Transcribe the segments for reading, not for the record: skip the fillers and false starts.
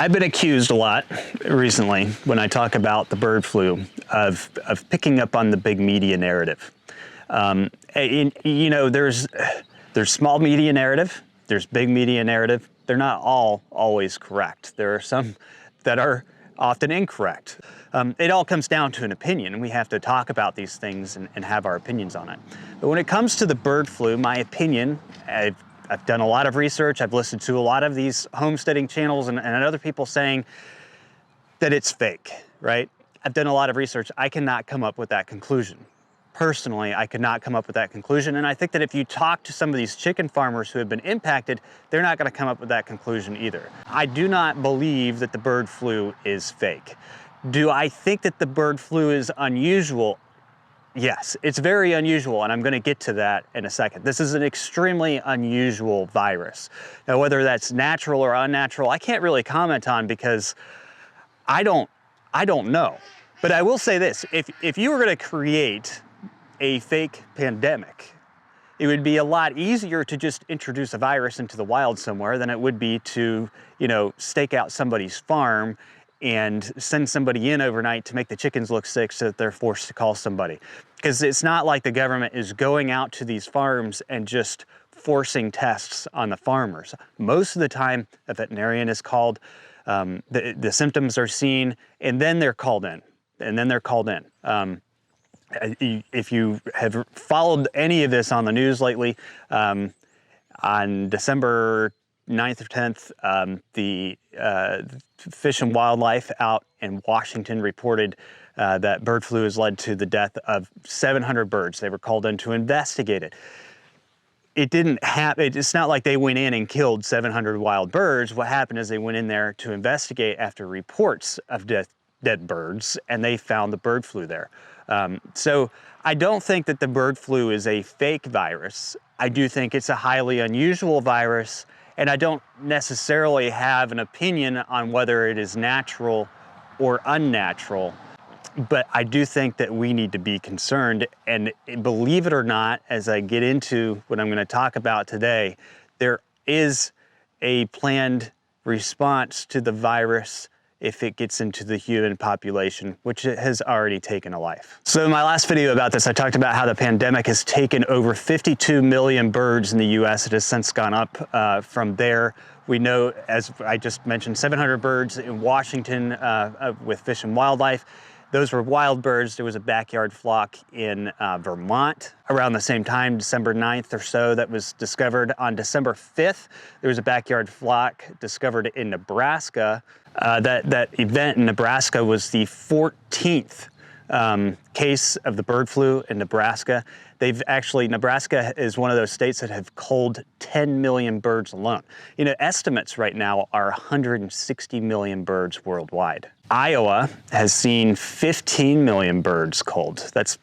I've been accused a lot recently when I talk about the bird flu of picking up on the big media narrative. You know, there's small media narrative, there's big media narrative. They're not all always correct. There are some that are often incorrect. It all comes down to an opinion, and we have to talk about these things and have our opinions on it. But when it comes to the bird flu, my opinion, I've done a lot of research, I've listened to a lot of these homesteading channels and other people saying that it's fake, right? I've done a lot of research. I cannot come up with that conclusion. Personally, I could not come up with that conclusion. And I think that if you talk to some of these chicken farmers who have been impacted, they're not gonna come up with that conclusion either. I do not believe that the bird flu is fake. Do I think that the bird flu is unusual? Yes, it's very unusual, and I'm going to get to that in a second. This is an extremely unusual virus. Now, whether that's natural or unnatural, I can't really comment on because I don't know. But I will say this, if you were going to create a fake pandemic, it would be a lot easier to just introduce a virus into the wild somewhere than it would be to, you know, stake out somebody's farm and send somebody in overnight to make the chickens look sick so that they're forced to call somebody. Because it's not like the government is going out to these farms and just forcing tests on the farmers. Most of the time, a veterinarian is called, the symptoms are seen, and then they're called in. If you have followed any of this on the news lately, on December 9th or 10th, the Fish and Wildlife out in Washington reported that bird flu has led to the death of 700 birds. They were called in to investigate it. It didn't happen. It's not like they went in and killed 700 wild birds. What happened is they went in there to investigate after reports of dead birds, and they found the bird flu there. So I don't think that the bird flu is a fake virus. I do think it's a highly unusual virus, and I don't necessarily have an opinion on whether it is natural or unnatural, but I do think that we need to be concerned. And believe it or not, as I get into what I'm going to talk about today, there is a planned response to the virus if it gets into the human population, which it has already taken a life. So in my last video about this, I talked about how the pandemic has taken over 52 million birds in the US. It has since gone up from there. We know, as I just mentioned, 700 birds in Washington with Fish and Wildlife. Those were wild birds. There was a backyard flock in Vermont around the same time, December 9th or so, that was discovered. On December 5th, there was a backyard flock discovered in Nebraska. That event in Nebraska was the 14th case of the bird flu in Nebraska. Nebraska is one of those states that have culled 10 million birds alone. You know, estimates right now are 160 million birds worldwide. Iowa has seen 15 million birds culled. That's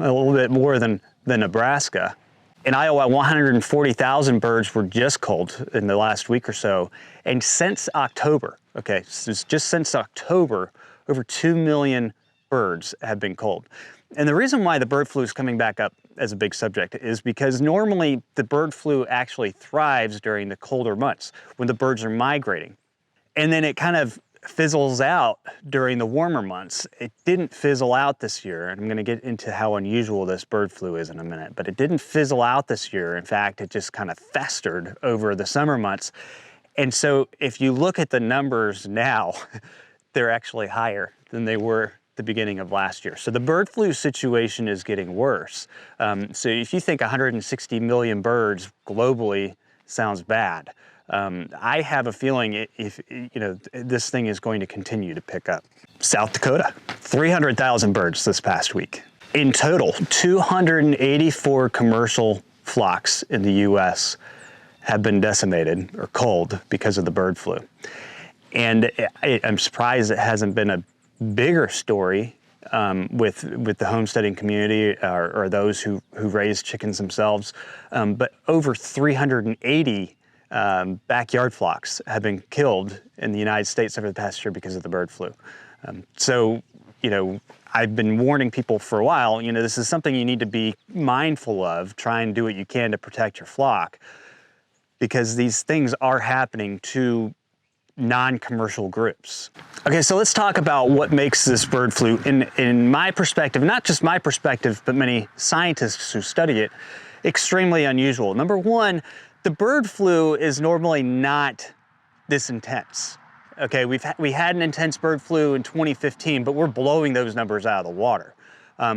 a little bit more than Nebraska. In Iowa, 140,000 birds were just culled in the last week or so. And since October, okay, so just since October, over 2 million birds have been culled. And the reason why the bird flu is coming back up as a big subject is because normally the bird flu actually thrives during the colder months when the birds are migrating. And then it kind of fizzles out during the warmer months. It didn't fizzle out this year, and I'm going to get into how unusual this bird flu is in a minute, but it didn't fizzle out this year. In fact, it just kind of festered over the summer months. And so if you look at the numbers now, they're actually higher than they were the beginning of last year. So the bird flu situation is getting worse. So if you think 160 million birds globally sounds bad, I have a feeling this thing is going to continue to pick up. South Dakota, 300,000 birds this past week. In total, 284 commercial flocks in the US have been decimated or culled because of the bird flu. And I'm surprised it hasn't been a bigger story with the homesteading community or those who raise chickens themselves. But over 380 backyard flocks have been killed in the United States over the past year because of the bird flu. So, you know, I've been warning people for a while, you know, this is something you need to be mindful of. Try and do what you can to protect your flock, because these things are happening to non-commercial groups. Okay, so let's talk about what makes this bird flu, in my perspective, not just my perspective, but many scientists who study it, extremely unusual. Number one, the bird flu is normally not this intense. Okay, we had an intense bird flu in 2015, but we're blowing those numbers out of the water.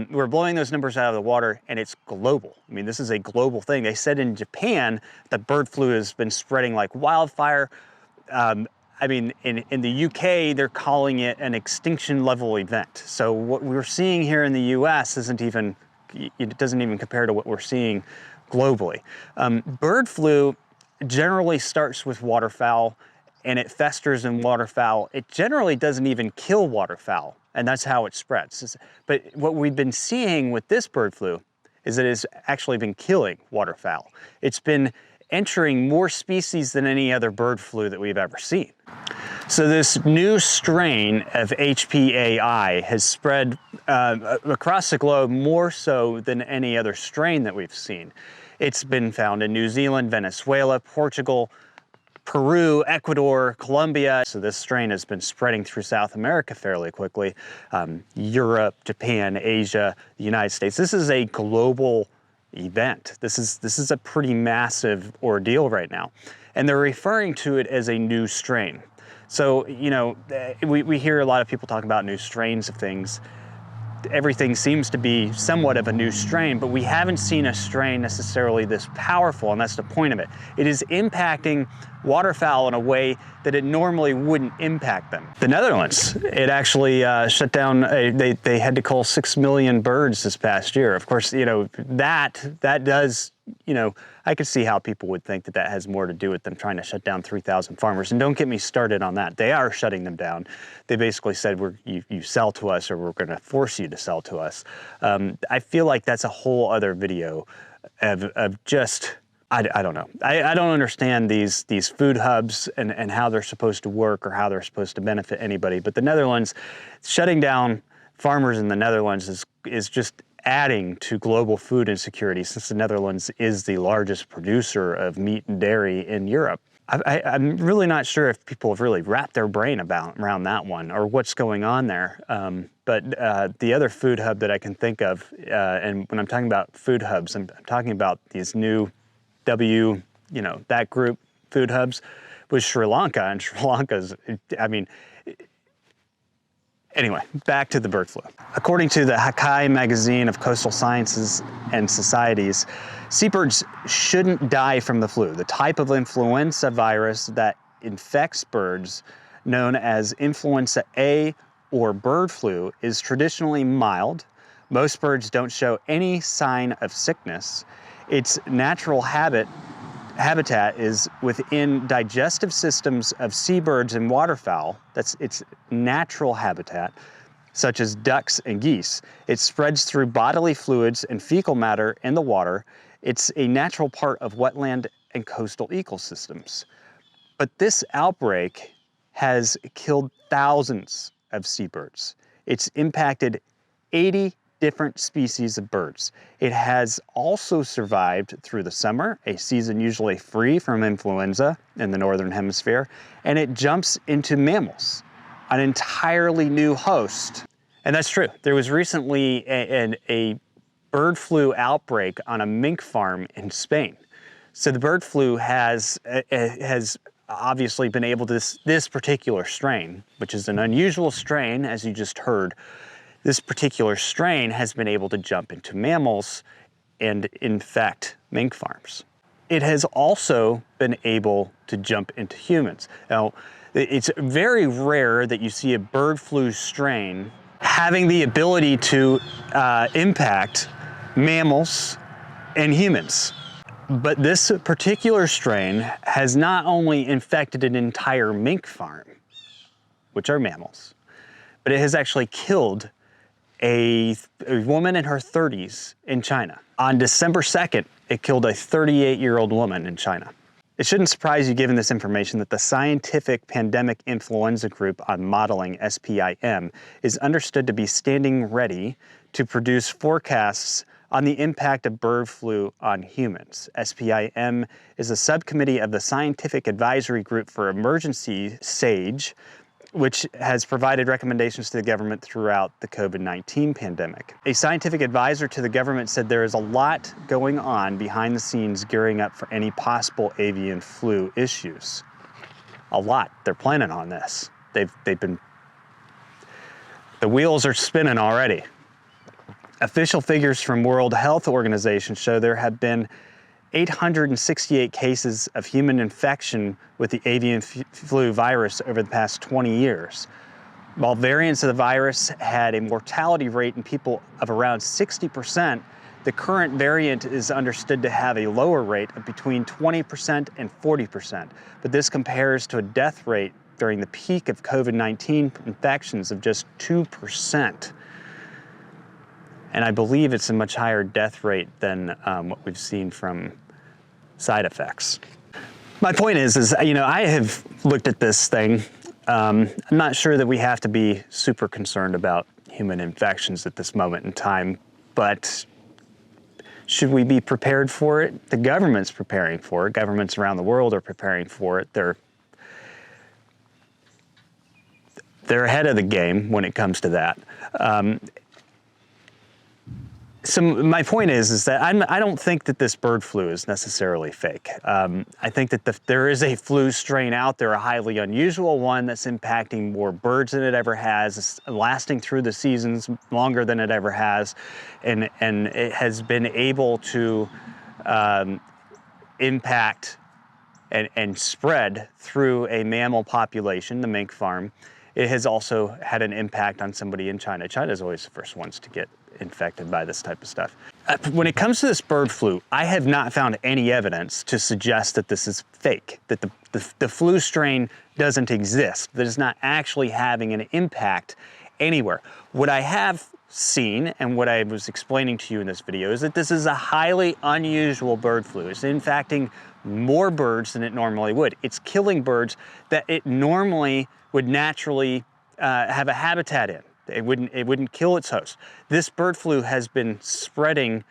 We're blowing those numbers out of the water, and it's global. I mean, this is a global thing. They said in Japan that bird flu has been spreading like wildfire. I mean, in the UK, they're calling it an extinction level event. So what we're seeing here in the US it doesn't even compare to what we're seeing globally. Bird flu generally starts with waterfowl, and it festers in waterfowl. It generally doesn't even kill waterfowl, and that's how it spreads. But what we've been seeing with this bird flu is that it's actually been killing waterfowl. It's been entering more species than any other bird flu that we've ever seen. So this new strain of HPAI has spread across the globe more so than any other strain that we've seen. It's been found in New Zealand, Venezuela, Portugal, Peru, Ecuador, Colombia. So this strain has been spreading through South America fairly quickly. Europe, Japan, Asia, the United States. This is a global event. This is a pretty massive ordeal right now. And they're referring to it as a new strain. So, you know, we hear a lot of people talk about new strains of things. Everything seems to be somewhat of a new strain, but we haven't seen a strain necessarily this powerful, and that's the point of it. It is impacting waterfowl in a way that it normally wouldn't impact them. The Netherlands, it actually shut down, they had to cull 6 million birds this past year. Of course, you know, that does, you know, I could see how people would think that that has more to do with them trying to shut down 3,000 farmers. And don't get me started on that. They are shutting them down. They basically said, you sell to us or we're going to force you to sell to us. I feel like that's a whole other video of just, I don't know. I don't understand these food hubs and how they're supposed to work or how they're supposed to benefit anybody. But the Netherlands, shutting down farmers in the Netherlands is just adding to global food insecurity, since the Netherlands is the largest producer of meat and dairy in Europe. I'm really not sure if people have really wrapped their brain around that one or what's going on there. But the other food hub that I can think of, and when I'm talking about food hubs, I'm talking about these new that group food hubs, was Sri Lanka. And Sri Lanka's, I mean, anyway, back to the bird flu. According to the Hakai magazine of Coastal Sciences and Societies, seabirds shouldn't die from the flu. The type of influenza virus that infects birds, known as influenza A or bird flu, is traditionally mild. Most birds don't show any sign of sickness. Its natural habitat is within digestive systems of seabirds and waterfowl. That's its natural habitat, such as ducks and geese. It spreads through bodily fluids and fecal matter in the water. It's a natural part of wetland and coastal ecosystems. But this outbreak has killed thousands of seabirds. It's impacted 80 different species of birds. It has also survived through the summer, a season usually free from influenza in the northern hemisphere, and it jumps into mammals, an entirely new host. And that's true. There was recently a bird flu outbreak on a mink farm in Spain. So the bird flu has obviously been able to, this particular strain, which is an unusual strain, as you just heard, this particular strain has been able to jump into mammals and infect mink farms. It has also been able to jump into humans. Now, it's very rare that you see a bird flu strain having the ability to impact mammals and humans. But this particular strain has not only infected an entire mink farm, which are mammals, but it has actually killed a woman in her 30s in China. On December 2nd, it killed a 38-year-old woman in China. It shouldn't surprise you, given this information, that the Scientific Pandemic Influenza Group on Modeling, SPIM, is understood to be standing ready to produce forecasts on the impact of bird flu on humans. SPIM is a subcommittee of the Scientific Advisory Group for Emergency SAGE, which has provided recommendations to the government throughout the COVID-19 pandemic. A scientific advisor to the government said there is a lot going on behind the scenes gearing up for any possible avian flu issues. A lot. They're planning on this. The wheels are spinning already. Official figures from World Health Organization show there have been 868 cases of human infection with the avian flu virus over the past 20 years. While variants of the virus had a mortality rate in people of around 60%, the current variant is understood to have a lower rate of between 20% and 40%. But this compares to a death rate during the peak of COVID-19 infections of just 2%. And I believe it's a much higher death rate than what we've seen from side effects. My point is I have looked at this thing. I'm not sure that we have to be super concerned about human infections at this moment in time, but should we be prepared for it? The government's preparing for it. Governments around the world are preparing for it. They're ahead of the game when it comes to that. So my point is that I don't think that this bird flu is necessarily fake. I think that there is a flu strain out there, a highly unusual one that's impacting more birds than it ever has, it's lasting through the seasons longer than it ever has, and it has been able to impact and spread through a mammal population, the mink farm. It has also had an impact on somebody in China. China is always the first ones to get infected by this type of stuff. When it comes to this bird flu, I have not found any evidence to suggest that this is fake, that the flu strain doesn't exist, that it's not actually having an impact anywhere. What I have seen, and what I was explaining to you in this video, is that this is a highly unusual bird flu. It's infecting more birds than it normally would. It's killing birds that it normally would naturally have a habitat in. It wouldn't kill its host. This bird flu has been spreading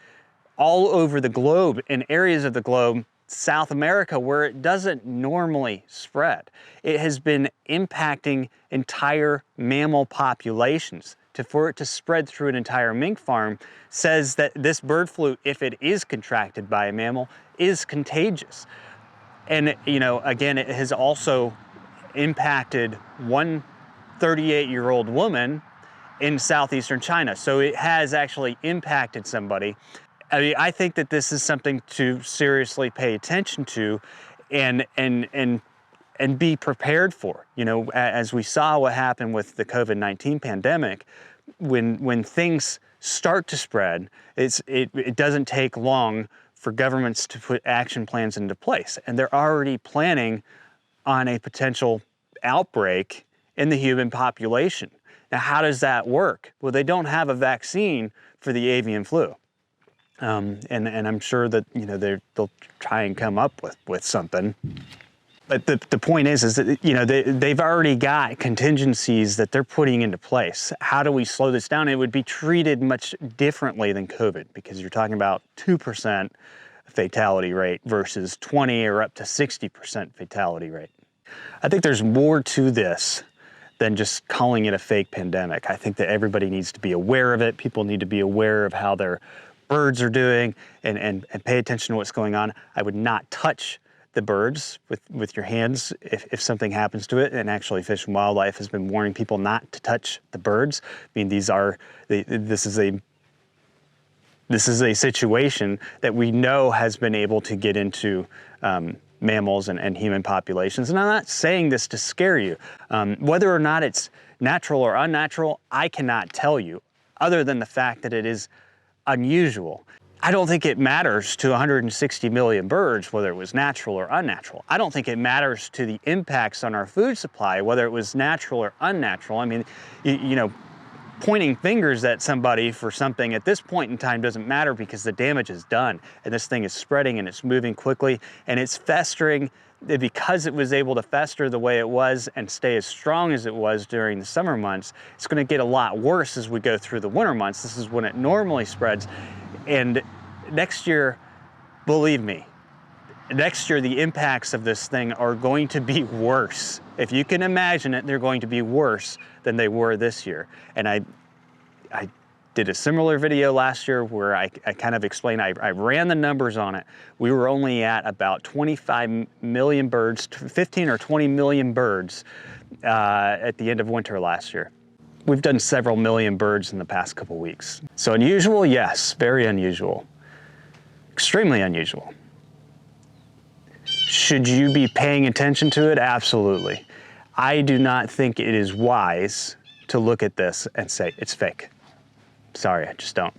all over the globe, in areas of the globe, South America, where it doesn't normally spread. It has been impacting entire mammal populations. For it to spread through an entire mink farm says that this bird flu, if it is contracted by a mammal, is contagious. And again, it has also impacted one 38-year-old woman in southeastern China. So it has actually impacted somebody. I mean, I think that this is something to seriously pay attention to and be prepared for. As we saw what happened with the COVID-19 pandemic, when things start to spread, it doesn't take long for governments to put action plans into place. And they're already planning on a potential outbreak in the human population. Now, how does that work? Well, they don't have a vaccine for the avian flu. And I'm sure that they'll try and come up with something. But the point is that they've already got contingencies that they're putting into place. How do we slow this down? It would be treated much differently than COVID, because you're talking about 2% fatality rate versus 20 or up to 60% fatality rate. I think there's more to this than just calling it a fake pandemic. I think that everybody needs to be aware of it. People need to be aware of how their birds are doing and pay attention to what's going on. I would not touch the birds with your hands if something happens to it. And actually, Fish and Wildlife has been warning people not to touch the birds. I mean, this is a situation that we know has been able to get into mammals and human populations. And I'm not saying this to scare you. Whether or not it's natural or unnatural, I cannot tell you, other than the fact that it is unusual. I don't think it matters to 160 million birds whether it was natural or unnatural. I don't think it matters to the impacts on our food supply whether it was natural or unnatural. I mean, pointing fingers at somebody for something at this point in time doesn't matter, because the damage is done and this thing is spreading and it's moving quickly and it's festering. Because it was able to fester the way it was and stay as strong as it was during the summer months, it's going to get a lot worse as we go through the winter months. This is when it normally spreads. And next year, believe me, next year the impacts of this thing are going to be worse. If you can imagine it, they're going to be worse than they were this year. And I did a similar video last year where I kind of explained, I ran the numbers on it. We were only at about 25 million birds, 15 or 20 million birds at the end of winter last year. We've done several million birds in the past couple weeks. So unusual, yes, very unusual. Extremely unusual. Should you be paying attention to it? Absolutely. I do not think it is wise to look at this and say it's fake. Sorry, I just don't.